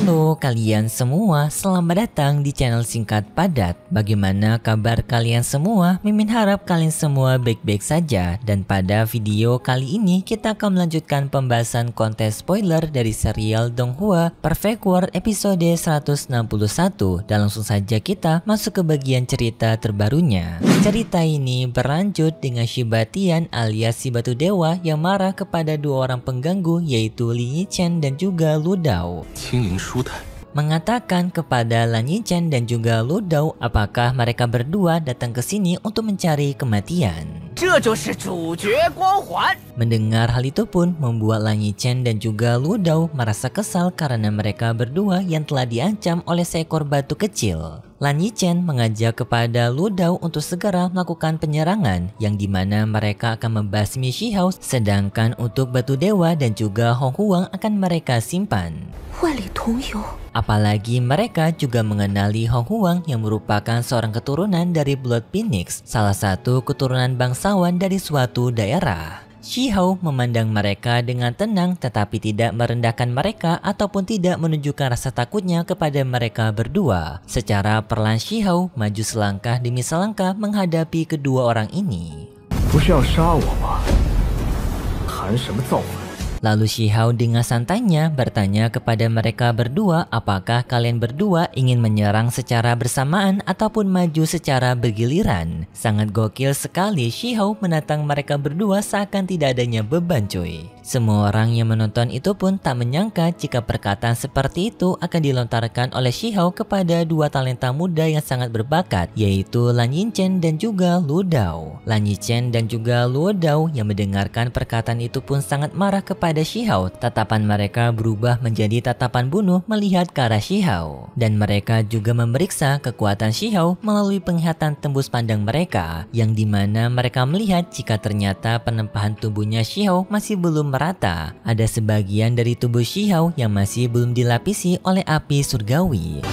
Halo kalian semua, selamat datang di channel Singkat Padat. Bagaimana kabar kalian semua? Mimin harap kalian semua baik-baik saja. Dan pada video kali ini kita akan melanjutkan pembahasan konten spoiler dari serial Donghua Perfect World episode 161. Dan langsung saja kita masuk ke bagian cerita terbarunya. Cerita ini berlanjut dengan Shibatian alias si batu dewa yang marah kepada dua orang pengganggu, yaitu Lin Yichen dan juga Lu Dao. Mengatakan kepada Lan Yichen dan juga Lu Dao apakah mereka berdua datang ke sini untuk mencari kematian. Mendengar hal itu pun membuat Lan Yichen dan juga Lu Dao merasa kesal karena mereka berdua yang telah diancam oleh seekor batu kecil. Lan Yichen mengajak kepada Lu Dao untuk segera melakukan penyerangan yang dimana mereka akan membasmi Shihao, sedangkan untuk batu dewa dan juga Hong Huang akan mereka simpan. Apalagi mereka juga mengenali Hong Huang yang merupakan seorang keturunan dari Blood Phoenix, salah satu keturunan bangsawan dari suatu daerah. Shihao memandang mereka dengan tenang tetapi tidak merendahkan mereka ataupun tidak menunjukkan rasa takutnya kepada mereka berdua. Secara perlahan Shihao maju selangkah demi selangkah menghadapi kedua orang ini. Lalu Shihao dengan santainya bertanya kepada mereka berdua apakah kalian berdua ingin menyerang secara bersamaan ataupun maju secara bergiliran. Sangat gokil sekali Shihao menantang mereka berdua seakan tidak adanya beban cuy. Semua orang yang menonton itu pun tak menyangka jika perkataan seperti itu akan dilontarkan oleh Shihao kepada dua talenta muda yang sangat berbakat, yaitu Lan Yichen dan juga Lu Dao. Lan Yichen dan juga Lu Dao yang mendengarkan perkataan itu pun sangat marah kepada Shihao. Tatapan mereka berubah menjadi tatapan bunuh melihat ke arah Shihao. Dan mereka juga memeriksa kekuatan Shihao melalui penglihatan tembus pandang mereka, yang dimana mereka melihat jika ternyata penempahan tubuhnya Shihao masih belum merata. Ada sebagian dari tubuh Shihao yang masih belum dilapisi oleh api surgawi.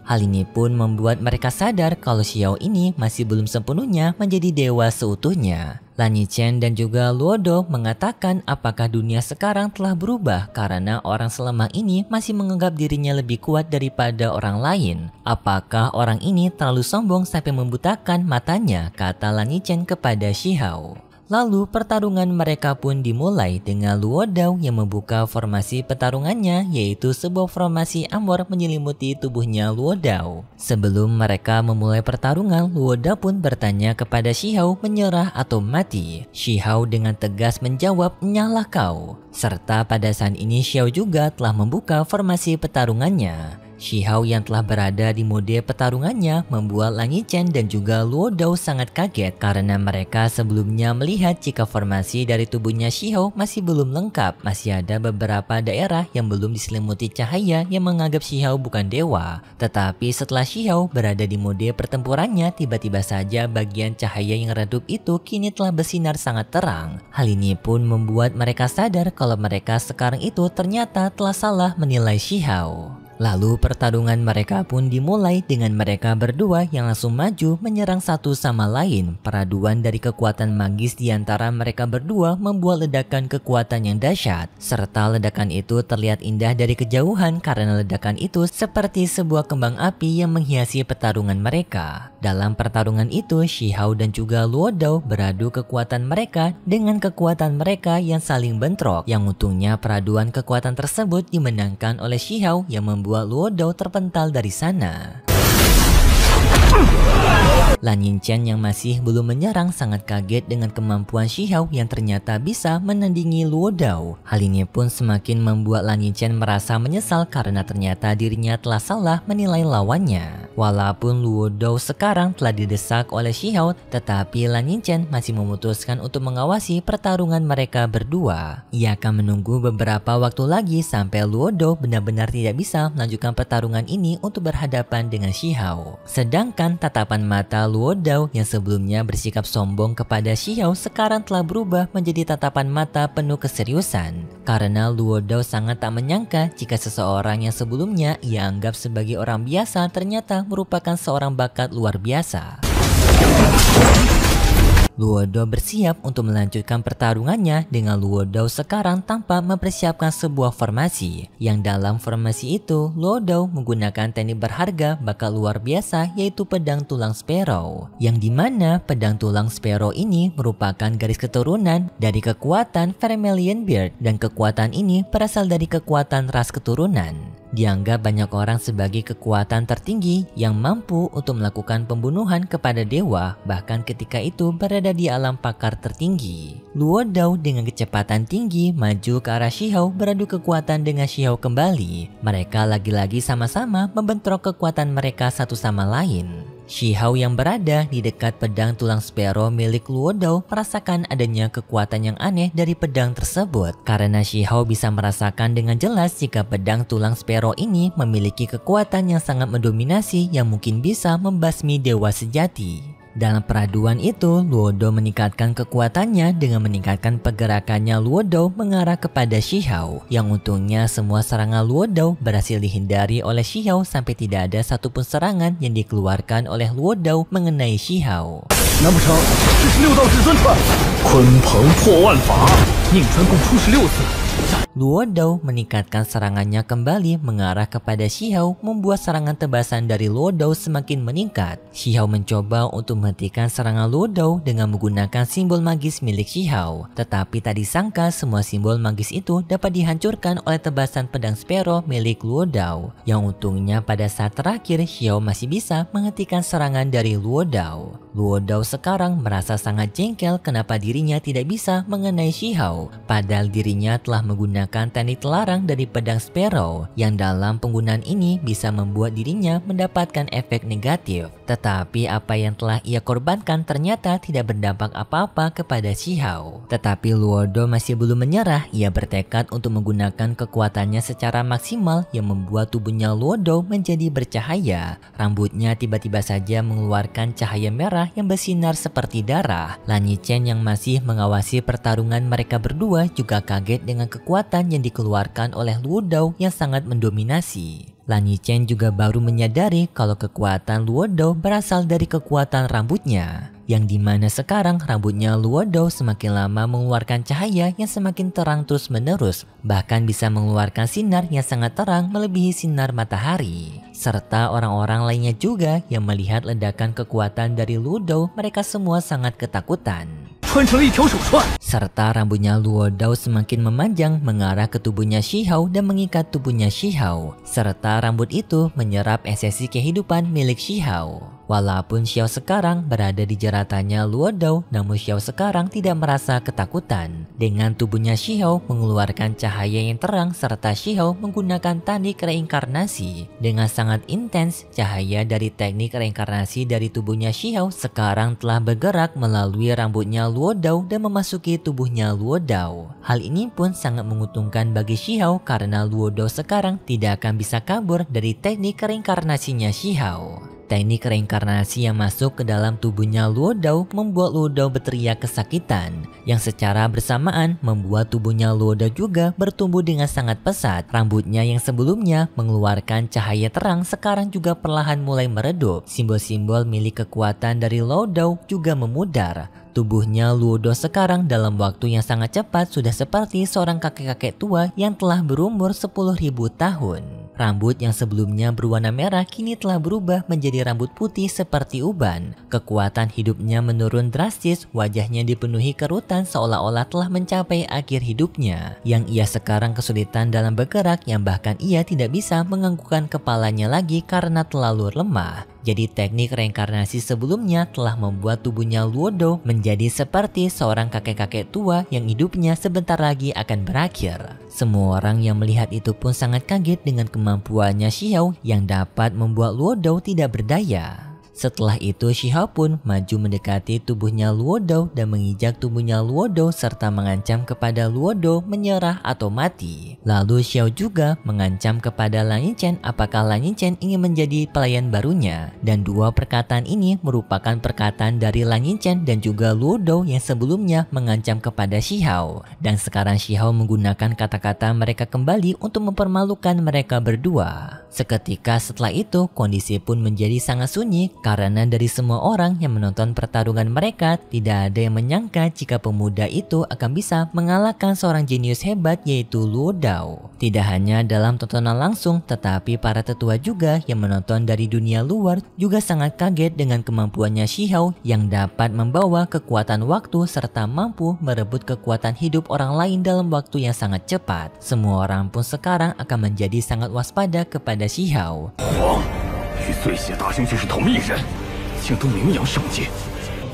Hal ini pun membuat mereka sadar kalau Shihao ini masih belum sepenuhnya menjadi dewa seutuhnya. Lan Yichen dan juga Lu Dao mengatakan apakah dunia sekarang telah berubah karena orang selemah ini masih menganggap dirinya lebih kuat daripada orang lain. Apakah orang ini terlalu sombong sampai membutakan matanya, kata Lan Yichen kepada Shihao. Lalu pertarungan mereka pun dimulai dengan Lu Dao yang membuka formasi pertarungannya, yaitu sebuah formasi amor menyelimuti tubuhnya Lu Dao. Sebelum mereka memulai pertarungan, Lu Dao pun bertanya kepada Shihao menyerah atau mati. Shihao dengan tegas menjawab, "Nyala kau." Serta pada saat ini Shihao juga telah membuka formasi pertarungannya. Shihao yang telah berada di mode pertarungannya membuat Lan Yichen dan juga Lu Dao sangat kaget karena mereka sebelumnya melihat jika formasi dari tubuhnya Shihao masih belum lengkap. Masih ada beberapa daerah yang belum diselimuti cahaya yang menganggap Shihao bukan dewa. Tetapi setelah Shihao berada di mode pertempurannya, tiba-tiba saja bagian cahaya yang redup itu kini telah bersinar sangat terang. Hal ini pun membuat mereka sadar kalau mereka sekarang itu ternyata telah salah menilai Shihao. Lalu pertarungan mereka pun dimulai dengan mereka berdua yang langsung maju menyerang satu sama lain. Peraduan dari kekuatan magis di antara mereka berdua membuat ledakan kekuatan yang dahsyat. Serta ledakan itu terlihat indah dari kejauhan karena ledakan itu seperti sebuah kembang api yang menghiasi pertarungan mereka. Dalam pertarungan itu, Shihao dan juga Lu Dao beradu kekuatan mereka dengan kekuatan mereka yang saling bentrok. Yang untungnya peraduan kekuatan tersebut dimenangkan oleh Shihao yang membuat Lu Dao terpental dari sana. Lan Yichen yang masih belum menyerang sangat kaget dengan kemampuan Shihao yang ternyata bisa menandingi Lu Dao. Hal ini pun semakin membuat Lan Yichen merasa menyesal karena ternyata dirinya telah salah menilai lawannya. Walaupun Lu Dao sekarang telah didesak oleh Shihao, tetapi Lan Yichen masih memutuskan untuk mengawasi pertarungan mereka berdua. Ia akan menunggu beberapa waktu lagi sampai Lu Dao benar-benar tidak bisa melanjutkan pertarungan ini untuk berhadapan dengan Shihao. Sedangkan tatapan mata Lu Dao yang sebelumnya bersikap sombong kepada Shihao sekarang telah berubah menjadi tatapan mata penuh keseriusan. Karena Lu Dao sangat tak menyangka jika seseorang yang sebelumnya ia anggap sebagai orang biasa ternyata merupakan seorang bakat luar biasa. Luo Dou bersiap untuk melanjutkan pertarungannya dengan Luo Dou sekarang tanpa mempersiapkan sebuah formasi. Yang dalam formasi itu, Luo Dou menggunakan teknik berharga bakal luar biasa yaitu pedang tulang Sparrow. Yang dimana pedang tulang Sparrow ini merupakan garis keturunan dari kekuatan Vermilion Beard dan kekuatan ini berasal dari kekuatan ras keturunan. Dianggap banyak orang sebagai kekuatan tertinggi yang mampu untuk melakukan pembunuhan kepada dewa bahkan ketika itu berada di alam pakar tertinggi. Luo Dou dengan kecepatan tinggi maju ke arah Shihao beradu kekuatan dengan Shihao kembali. Mereka lagi-lagi sama-sama membentrok kekuatan mereka satu sama lain. Shihao yang berada di dekat pedang tulang Sparrow milik Luo Dou merasakan adanya kekuatan yang aneh dari pedang tersebut. Karena Shihao bisa merasakan dengan jelas jika pedang tulang Sparrow ini memiliki kekuatan yang sangat mendominasi yang mungkin bisa membasmi dewa sejati. Dalam peraduan itu, Luo Dou meningkatkan kekuatannya dengan meningkatkan pergerakannya Luo Dou mengarah kepada Shihao. Yang untungnya semua serangan Luo Dou berhasil dihindari oleh Shihao sampai tidak ada satupun serangan yang dikeluarkan oleh Luo Dou mengenai Shihao. Luo Dou meningkatkan serangannya kembali mengarah kepada Shihao membuat serangan tebasan dari Luo Dou semakin meningkat. Shihao mencoba untuk menghentikan serangan Luo Dou dengan menggunakan simbol magis milik Shihao. Tetapi tak disangka semua simbol magis itu dapat dihancurkan oleh tebasan pedang Sparrow milik Luo Dou. Yang untungnya pada saat terakhir Shihao masih bisa menghentikan serangan dari Luo Dou. Luo Dou sekarang merasa sangat jengkel kenapa dirinya tidak bisa mengenai Shihao. Padahal dirinya telah menggunakan teknik terlarang dari pedang Sparrow yang dalam penggunaan ini bisa membuat dirinya mendapatkan efek negatif. Tetapi apa yang telah ia korbankan ternyata tidak berdampak apa-apa kepada Shihao. Tetapi Luo Dou masih belum menyerah. Ia bertekad untuk menggunakan kekuatannya secara maksimal yang membuat tubuhnya Luo Dou menjadi bercahaya. Rambutnya tiba-tiba saja mengeluarkan cahaya merah yang bersinar seperti darah. Lan Yichen yang masih mengawasi pertarungan mereka berdua juga kaget dengan kekuatan yang dikeluarkan oleh Luo Dou yang sangat mendominasi. Lan Yichen juga baru menyadari kalau kekuatan Luo Dou berasal dari kekuatan rambutnya. Yang dimana sekarang rambutnya Luo Dou semakin lama mengeluarkan cahaya yang semakin terang terus menerus. Bahkan bisa mengeluarkan sinar yang sangat terang melebihi sinar matahari. Serta orang-orang lainnya juga yang melihat ledakan kekuatan dari Luo Dou, mereka semua sangat ketakutan. Serta rambutnya Luo Dou semakin memanjang mengarah ke tubuhnya Shihao dan mengikat tubuhnya Shihao. Serta rambut itu menyerap esensi kehidupan milik Shihao. Walaupun Shihao sekarang berada di jeratannya Luo Dou, namun Shihao sekarang tidak merasa ketakutan. Dengan tubuhnya Shihao mengeluarkan cahaya yang terang serta Shihao menggunakan teknik reinkarnasi. Dengan sangat intens, cahaya dari teknik reinkarnasi dari tubuhnya Shihao sekarang telah bergerak melalui rambutnya Luo Dou dan memasuki tubuhnya Luo Dou. Hal ini pun sangat menguntungkan bagi Shihao karena Luo Dou sekarang tidak akan bisa kabur dari teknik reinkarnasinya Shihao. Teknik reinkarnasi yang masuk ke dalam tubuhnya Luo Dou membuat Luo Dou berteriak kesakitan, yang secara bersamaan membuat tubuhnya Luo Dou juga bertumbuh dengan sangat pesat. Rambutnya yang sebelumnya mengeluarkan cahaya terang sekarang juga perlahan mulai meredup. Simbol-simbol milik kekuatan dari Luo Dou juga memudar. Tubuhnya Luo Dou sekarang dalam waktu yang sangat cepat sudah seperti seorang kakek-kakek tua yang telah berumur 10.000 tahun. Rambut yang sebelumnya berwarna merah kini telah berubah menjadi rambut putih seperti uban. Kekuatan hidupnya menurun drastis, wajahnya dipenuhi kerutan seolah-olah telah mencapai akhir hidupnya. Yang ia sekarang kesulitan dalam bergerak yang bahkan ia tidak bisa menganggukkan kepalanya lagi karena terlalu lemah. Jadi teknik reinkarnasi sebelumnya telah membuat tubuhnya Luo Dou menjadi seperti seorang kakek-kakek tua yang hidupnya sebentar lagi akan berakhir. Semua orang yang melihat itu pun sangat kaget dengan kemampuannya Shihao yang dapat membuat Luo Dou tidak berdaya. Setelah itu Shihao pun maju mendekati tubuhnya Luo Dou dan menginjak tubuhnya Luo Dou serta mengancam kepada Luo Dou menyerah atau mati. Lalu Shihao juga mengancam kepada Lan Yichen apakah Lan Yichen ingin menjadi pelayan barunya. Dan dua perkataan ini merupakan perkataan dari Lan Yichen dan juga Luo Dou yang sebelumnya mengancam kepada Shihao. Dan sekarang Shihao menggunakan kata-kata mereka kembali untuk mempermalukan mereka berdua. Seketika setelah itu, kondisi pun menjadi sangat sunyi karena dari semua orang yang menonton pertarungan mereka, tidak ada yang menyangka jika pemuda itu akan bisa mengalahkan seorang jenius hebat yaitu Luo Dao. Tidak hanya dalam tontonan langsung, tetapi para tetua juga yang menonton dari dunia luar juga sangat kaget dengan kemampuannya Shihao yang dapat membawa kekuatan waktu serta mampu merebut kekuatan hidup orang lain dalam waktu yang sangat cepat. Semua orang pun sekarang akan menjadi sangat waspada kepada Shihao. 皇与最邪大星君是同一人，竟都名扬圣界，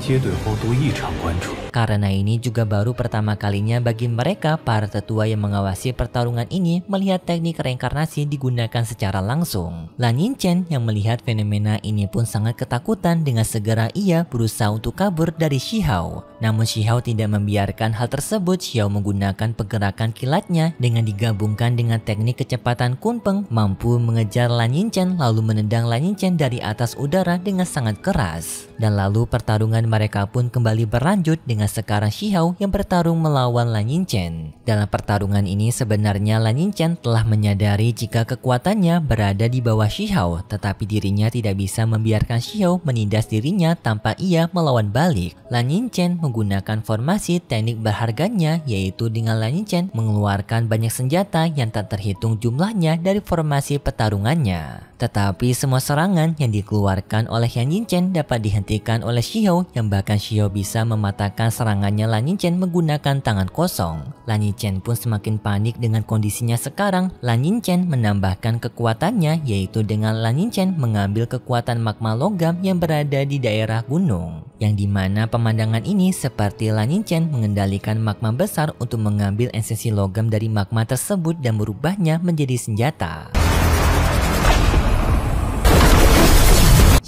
接对后都异常关注。 Karena ini juga baru pertama kalinya bagi mereka para tetua yang mengawasi pertarungan ini melihat teknik reinkarnasi digunakan secara langsung. Lan Yinchen yang melihat fenomena ini pun sangat ketakutan dengan segera ia berusaha untuk kabur dari Shihao. Namun Shihao tidak membiarkan hal tersebut. Shihao menggunakan pergerakan kilatnya dengan digabungkan dengan teknik kecepatan kunpeng mampu mengejar Lan Yinchen lalu menendang Lan Yinchen dari atas udara dengan sangat keras. Dan lalu pertarungan mereka pun kembali berlanjut dengan sekarang Shihao yang bertarung melawan Lan Yinchen. Dalam pertarungan ini sebenarnya Lan Yinchen telah menyadari jika kekuatannya berada di bawah Shihao, tetapi dirinya tidak bisa membiarkan Shihao menindas dirinya tanpa ia melawan balik. Lan Yinchen menggunakan formasi teknik berharganya, yaitu dengan Lan Yinchen mengeluarkan banyak senjata yang tak terhitung jumlahnya dari formasi pertarungannya. Tetapi semua serangan yang dikeluarkan oleh Lan Yinchen dapat dihentikan oleh Shihao yang bahkan Shihao bisa mematahkan serangannya Lan Yinchen menggunakan tangan kosong. Lan Yinchen pun semakin panik dengan kondisinya sekarang. Lan Yinchen menambahkan kekuatannya yaitu dengan Lan Yinchen mengambil kekuatan magma logam yang berada di daerah gunung. Yang dimana pemandangan ini seperti Lan Yinchen mengendalikan magma besar untuk mengambil esensi logam dari magma tersebut dan merubahnya menjadi senjata.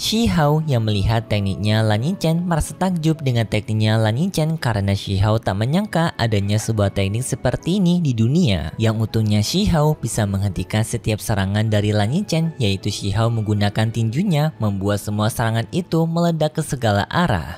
Shihao yang melihat tekniknya Lan Yinchen merasa takjub dengan tekniknya Lan Yinchen karena Shihao tak menyangka adanya sebuah teknik seperti ini di dunia. Yang untungnya Shihao bisa menghentikan setiap serangan dari Lan Yinchen, yaitu Shihao menggunakan tinjunya membuat semua serangan itu meledak ke segala arah.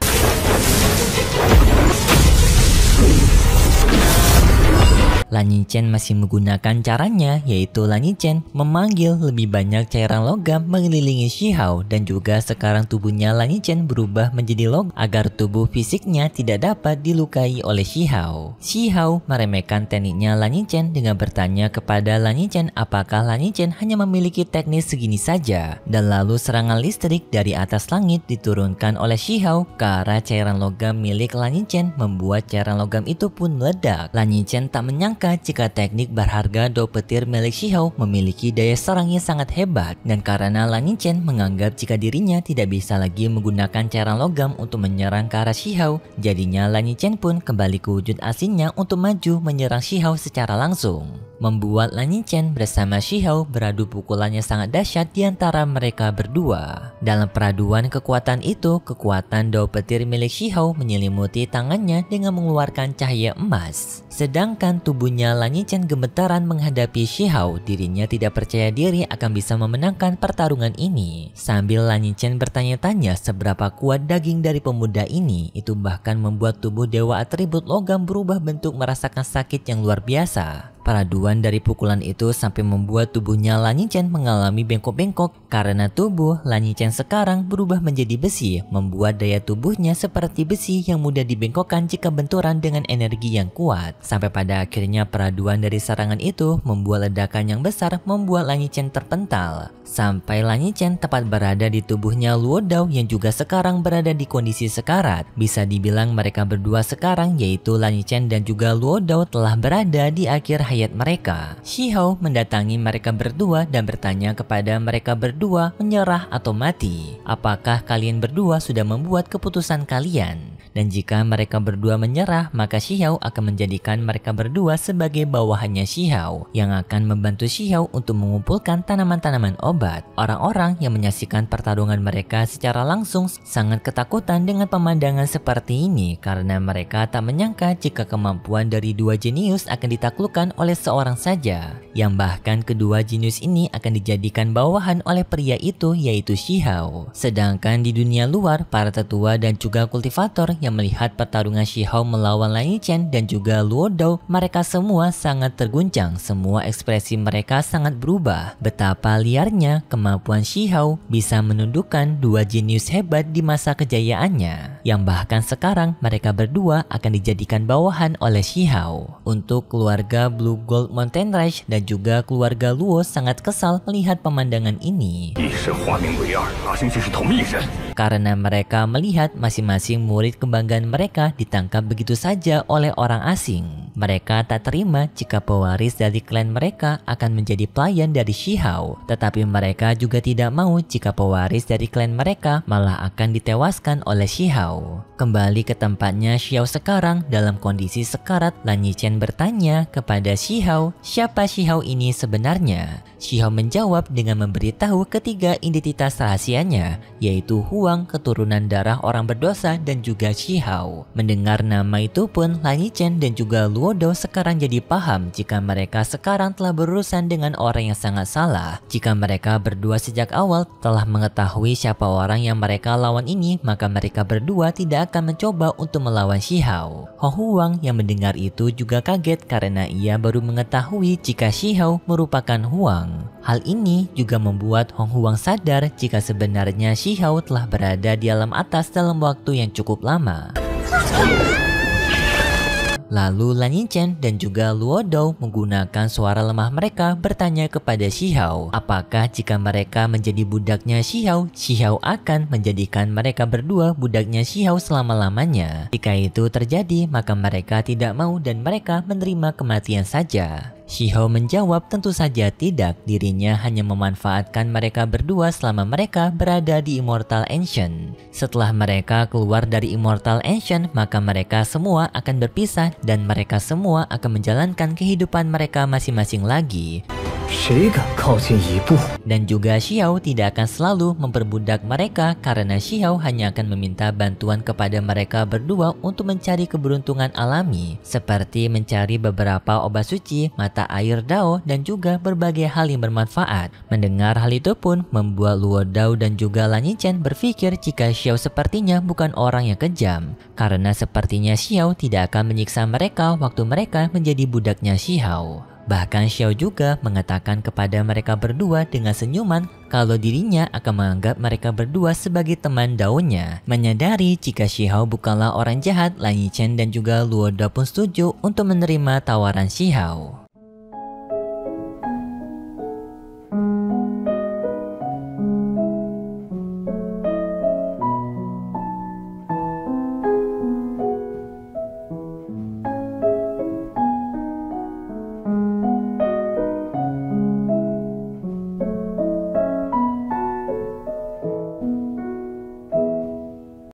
Lan Yinchen masih menggunakan caranya, yaitu Lan Yinchen memanggil lebih banyak cairan logam mengelilingi Shihao dan juga sekarang tubuhnya Lan Yinchen berubah menjadi logam agar tubuh fisiknya tidak dapat dilukai oleh Shihao. Shihao meremehkan tekniknya Lan Yinchen dengan bertanya kepada Lan Yinchen apakah Lan Yinchen hanya memiliki teknik segini saja, dan lalu serangan listrik dari atas langit diturunkan oleh Shihao ke arah cairan logam milik Lan Yinchen membuat cairan logam itu pun meledak. Lan Yinchen tak menyangka jika teknik berharga Dao petir milik Shihao memiliki daya serang yang sangat hebat, dan karena Lan Yinchen menganggap jika dirinya tidak bisa lagi menggunakan cairan logam untuk menyerang ke arah Shihao, jadinya Lan Yinchen pun kembali ke wujud aslinya untuk maju menyerang Shihao secara langsung. Membuat Lan Yinchen bersama Shihao beradu pukulan yang sangat dahsyat di antara mereka berdua. Dalam peraduan kekuatan itu, kekuatan Dao petir milik Shihao menyelimuti tangannya dengan mengeluarkan cahaya emas. Sedangkan tubuhnya Lan Yinchen gemetaran menghadapi Shihao, dirinya tidak percaya diri akan bisa memenangkan pertarungan ini. Sambil Lan Yinchen bertanya-tanya seberapa kuat daging dari pemuda ini, itu bahkan membuat tubuh dewa atribut logam berubah bentuk merasakan sakit yang luar biasa. Peraduan dari pukulan itu sampai membuat tubuhnya Lan Yinchen mengalami bengkok-bengkok karena tubuh Lan Yinchen sekarang berubah menjadi besi, membuat daya tubuhnya seperti besi yang mudah dibengkokkan jika benturan dengan energi yang kuat. Sampai pada akhirnya peraduan dari serangan itu membuat ledakan yang besar membuat Lan Yinchen terpental. Sampai Lan Yinchen tepat berada di tubuhnya Luo Dao yang juga sekarang berada di kondisi sekarat. Bisa dibilang mereka berdua sekarang yaitu Lan Yinchen dan juga Luo Dao telah berada di akhir hayat mereka. Shihao mendatangi mereka berdua dan bertanya kepada mereka berdua menyerah atau mati. Apakah kalian berdua sudah membuat keputusan kalian? Dan jika mereka berdua menyerah, maka Shihao akan menjadikan mereka berdua sebagai bawahannya Shihao yang akan membantu Shihao untuk mengumpulkan tanaman-tanaman obat. Orang-orang yang menyaksikan pertarungan mereka secara langsung sangat ketakutan dengan pemandangan seperti ini karena mereka tak menyangka jika kemampuan dari dua jenius akan ditaklukkan oleh seorang saja, yang bahkan kedua jenius ini akan dijadikan bawahan oleh pria itu, yaitu Shihao. Sedangkan di dunia luar, para tetua dan juga kultivator yang melihat pertarungan Shihao melawan Lan Yichen dan juga Luo Dao, mereka semua sangat terguncang. Semua ekspresi mereka sangat berubah. Betapa liarnya kemampuan Shihao bisa menundukkan dua jenius hebat di masa kejayaannya, yang bahkan sekarang mereka berdua akan dijadikan bawahan oleh Shihao. Untuk keluarga Blue Gold Mountain Ridge dan juga keluarga Luo sangat kesal melihat pemandangan ini, karena mereka melihat masing-masing murid kebanggaan mereka ditangkap begitu saja oleh orang asing. Mereka tak terima jika pewaris dari klan mereka akan menjadi pelayan dari Shihao, tetapi mereka juga tidak mau jika pewaris dari klan mereka malah akan ditewaskan oleh Shihao. Kembali ke tempatnya Xiao sekarang dalam kondisi sekarat, Lan Yichen bertanya kepada Shihao siapa Shihao ini sebenarnya. Shihao menjawab dengan memberitahu ketiga identitas rahasianya, yaitu Huang, keturunan darah orang berdosa, dan juga Shihao. Mendengar nama itu pun Lan Yichen dan juga Luo Dao sekarang jadi paham jika mereka sekarang telah berurusan dengan orang yang sangat salah. Jika mereka berdua sejak awal telah mengetahui siapa orang yang mereka lawan ini, maka mereka berdua tidak akan mencoba untuk melawan Shihao. Hong Huang yang mendengar itu juga kaget karena ia baru mengetahui jika Shihao merupakan Huang. Hal ini juga membuat Hong Huang sadar jika sebenarnya Shihao telah berada di alam atas dalam waktu yang cukup lama. Lalu Lan Yichen dan juga Luo Dao menggunakan suara lemah mereka bertanya kepada Shihao, apakah jika mereka menjadi budaknya Shihao, Shihao akan menjadikan mereka berdua budaknya Shihao selama-lamanya. Jika itu terjadi, maka mereka tidak mau dan mereka menerima kematian saja. Shihao menjawab tentu saja tidak, dirinya hanya memanfaatkan mereka berdua selama mereka berada di Immortal Ancient. Setelah mereka keluar dari Immortal Ancient, maka mereka semua akan berpisah dan mereka semua akan menjalankan kehidupan mereka masing-masing lagi. Dan juga Xiao tidak akan selalu memperbudak mereka karena Xiao hanya akan meminta bantuan kepada mereka berdua untuk mencari keberuntungan alami, seperti mencari beberapa obat suci, mata air Dao, dan juga berbagai hal yang bermanfaat. Mendengar hal itu pun membuat Luo Dao dan juga Lan Yichen berpikir jika Xiao sepertinya bukan orang yang kejam, karena sepertinya Xiao tidak akan menyiksa mereka waktu mereka menjadi budaknya Xiao. Bahkan Xiao juga mengatakan kepada mereka berdua dengan senyuman kalau dirinya akan menganggap mereka berdua sebagai teman Dao-nya. Menyadari jika Xiao bukanlah orang jahat, Lan Yichen dan juga Luo Dao pun setuju untuk menerima tawaran Xiao.